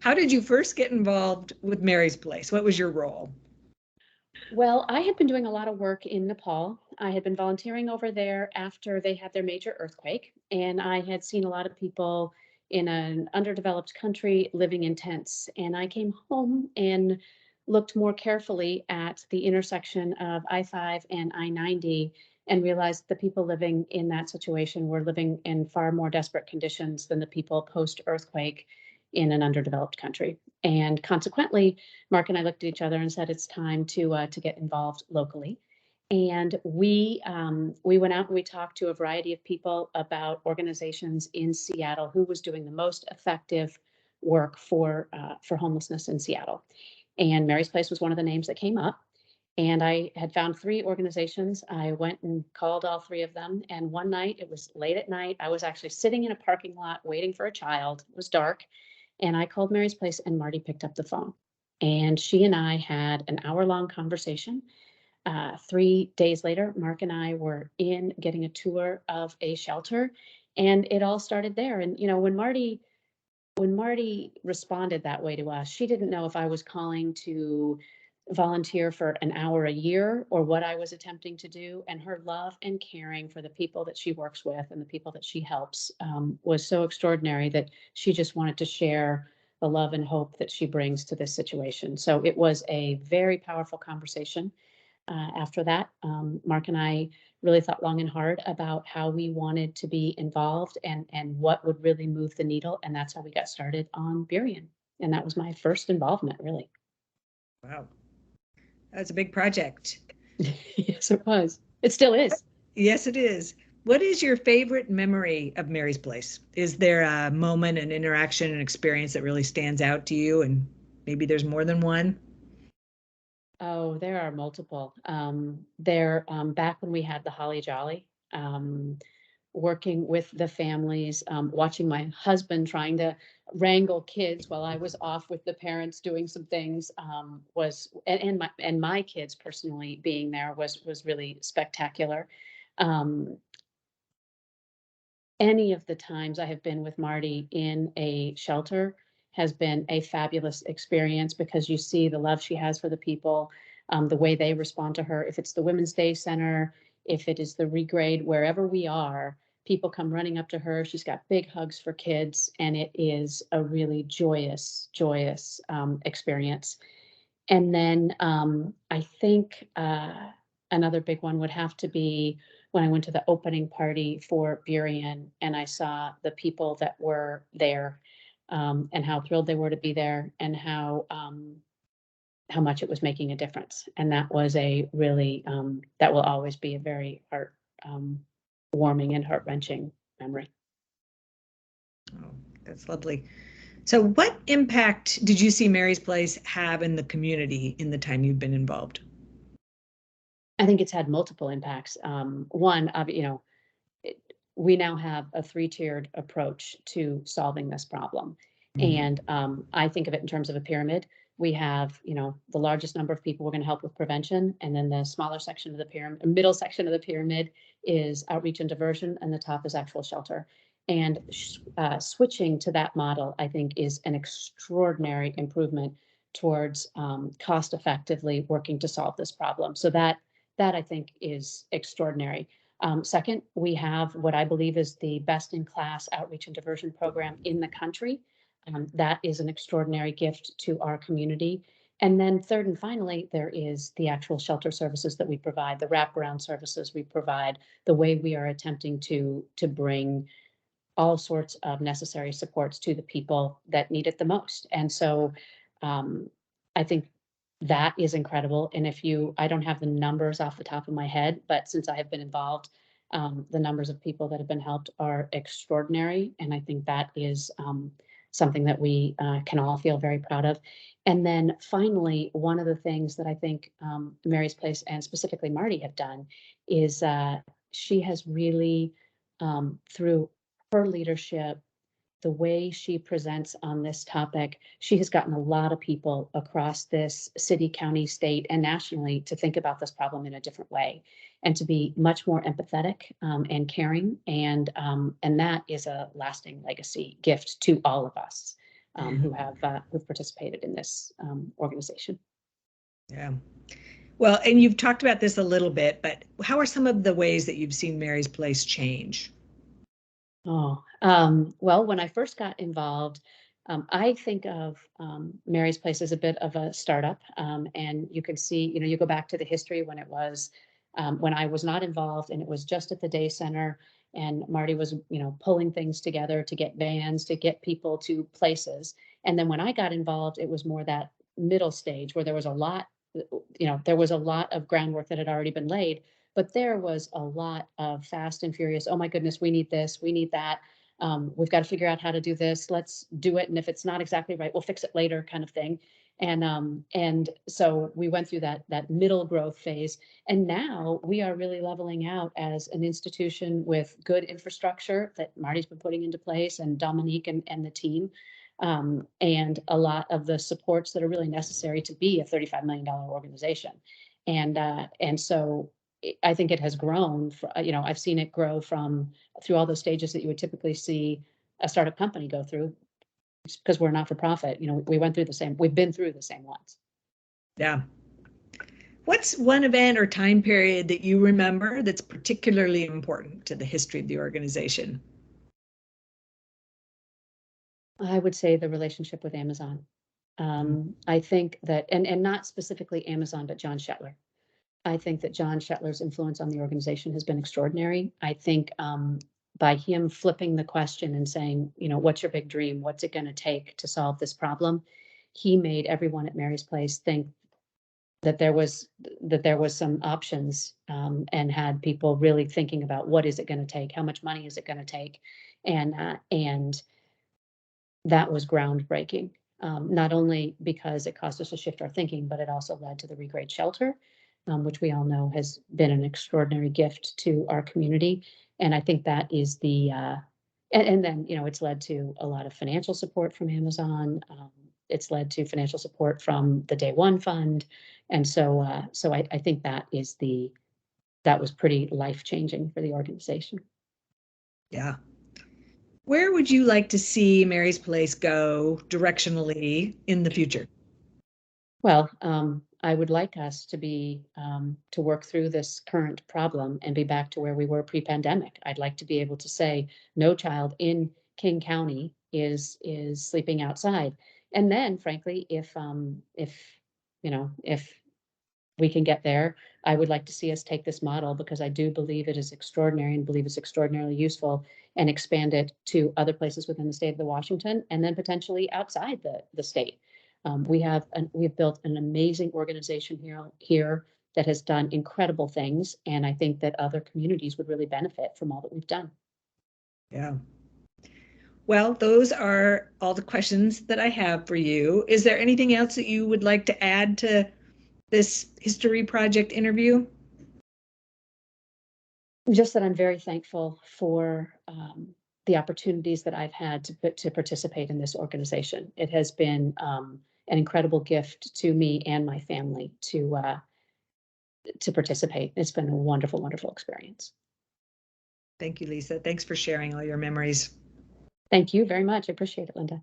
How did you first get involved with Mary's Place? What was your role? Well, I had been doing a lot of work in Nepal. I had been volunteering over there after they had their major earthquake, and I had seen a lot of people in an underdeveloped country living in tents. And I came home and looked more carefully at the intersection of I-5 and I-90 and realized the people living in that situation were living in far more desperate conditions than the people post-earthquake in an underdeveloped country. And consequently, Mark and I looked at each other and said it's time to get involved locally. And we went out and we talked to a variety of people about organizations in Seattle who was doing the most effective work for homelessness in Seattle. And Mary's Place was one of the names that came up. And I had found three organizations. I went and called all three of them. And one night, it was late at night, I was actually sitting in a parking lot waiting for a child. It was dark. And I called Mary's Place, and Marty picked up the phone. And she and I had an hour-long conversation. 3 days later, Mark and I were in getting a tour of a shelter, and it all started there. And when Marty responded that way to us, she didn't know if I was calling to volunteer for an hour a year or what I was attempting to do. And her love and caring for the people that she works with and the people that she helps was so extraordinary that she just wanted to share the love and hope that she brings to this situation. So it was a very powerful conversation. After that, Mark and I really thought long and hard about how we wanted to be involved and what would really move the needle. And that's how we got started on Burien. And that was my first involvement, really. Wow, that's a big project. Yes, it was. It still is. Yes, it is. What is your favorite memory of Mary's Place? Is there a moment, an interaction, an experience that really stands out to you? And maybe there's more than one? Oh, there are multiple. There, back when we had the Holly Jolly, working with the families, watching my husband trying to wrangle kids while I was off with the parents doing some things, and my kids personally being there was really spectacular. Um, any of the times I have been with Marty in a shelter has been a fabulous experience because you see the love she has for the people, the way they respond to her. If it's the Women's Day Center, if it is the regrade, wherever we are, people come running up to her. She's got big hugs for kids, and it is a really joyous, joyous experience. And then I think another big one would have to be when I went to the opening party for Burien and I saw the people that were there and how thrilled they were to be there and how much it was making a difference. And that was a really that will always be a very heart warming and heart wrenching memory. Oh, that's lovely. So, what impact did you see Mary's Place have in the community in the time you've been involved? I think it's had multiple impacts. One, it, we now have a three-tiered approach to solving this problem. Mhm. And I think of it in terms of a pyramid. We have, the largest number of people we're going to help with prevention, and then the smaller section of the pyramid, middle section of the pyramid is outreach and diversion, and the top is actual shelter. And switching to that model, I think, is an extraordinary improvement towards cost effectively working to solve this problem. So that I think is extraordinary. Second, we have what I believe is the best in class outreach and diversion program in the country. That is an extraordinary gift to our community. And then third and finally, there is the actual shelter services that we provide, the wraparound services we provide, the way we are attempting to bring all sorts of necessary supports to the people that need it the most. And so um, I think that is incredible. And I don't have the numbers off the top of my head, but since I have been involved, the numbers of people that have been helped are extraordinary. And I think that is something that we can all feel very proud of. And then finally, one of the things that I think Mary's Place and specifically Marty have done is she has really, through her leadership, the way she presents on this topic, she has gotten a lot of people across this city, county, state, and nationally to think about this problem in a different way and to be much more empathetic and caring. And that is a lasting legacy gift to all of us. who've participated in this organization. Yeah. Well, and you've talked about this a little bit, but how are some of the ways that you've seen Mary's Place change? Oh, well, when I first got involved, I think of Mary's Place as a bit of a startup. And you can see, you go back to the history when it was, when I was not involved and it was just at the day center and Marty was, pulling things together to get vans, to get people to places. And then when I got involved, it was more that middle stage where there was a lot, there was a lot of groundwork that had already been laid, but there was a lot of fast and furious. Oh my goodness, we need this, we need that. We've got to figure out how to do this. Let's do it. And if it's not exactly right, we'll fix it later, kind of thing. And so we went through that middle growth phase, and now we are really leveling out as an institution with good infrastructure that Marty's been putting into place, and Dominique and the team, and a lot of the supports that are really necessary to be a $35 million organization. And so I think it has grown. I've seen it grow through all those stages that you would typically see a startup company go through, because we're not for profit. We've been through the same ones. Yeah. What's one event or time period that you remember that's particularly important to the history of the organization? I would say the relationship with Amazon. I think that, and not specifically Amazon, but John Shetler. I think that John Shetler's influence on the organization has been extraordinary. I think by him flipping the question and saying, what's your big dream? What's it going to take to solve this problem? He made everyone at Mary's Place think that there was some options, and had people really thinking about what is it going to take? How much money is it going to take? And that was groundbreaking. Not only because it caused us to shift our thinking, but it also led to the Regrade Shelter, which we all know has been an extraordinary gift to our community. And I think that is and then, it's led to a lot of financial support from Amazon. It's led to financial support from the Day One Fund. And so I think that was pretty life-changing for the organization. Yeah. Where would you like to see Mary's Place go directionally in the future? Well, I would like us to work through this current problem and be back to where we were pre-pandemic. I'd like to be able to say no child in King County is sleeping outside. And then, frankly, if we can get there, I would like to see us take this model, because I do believe it is extraordinary and believe it's extraordinarily useful, and expand it to other places within the state of Washington, and then potentially outside the state. We have built an amazing organization here that has done incredible things, and I think that other communities would really benefit from all that we've done. Yeah. Well, those are all the questions that I have for you. Is there anything else that you would like to add to this History Project interview? Just that I'm very thankful for the opportunities that I've had to participate in this organization. It has been an incredible gift to me and my family to participate. It's been a wonderful, wonderful experience. Thank you, Lisa. Thanks for sharing all your memories. Thank you very much. I appreciate it, Linda.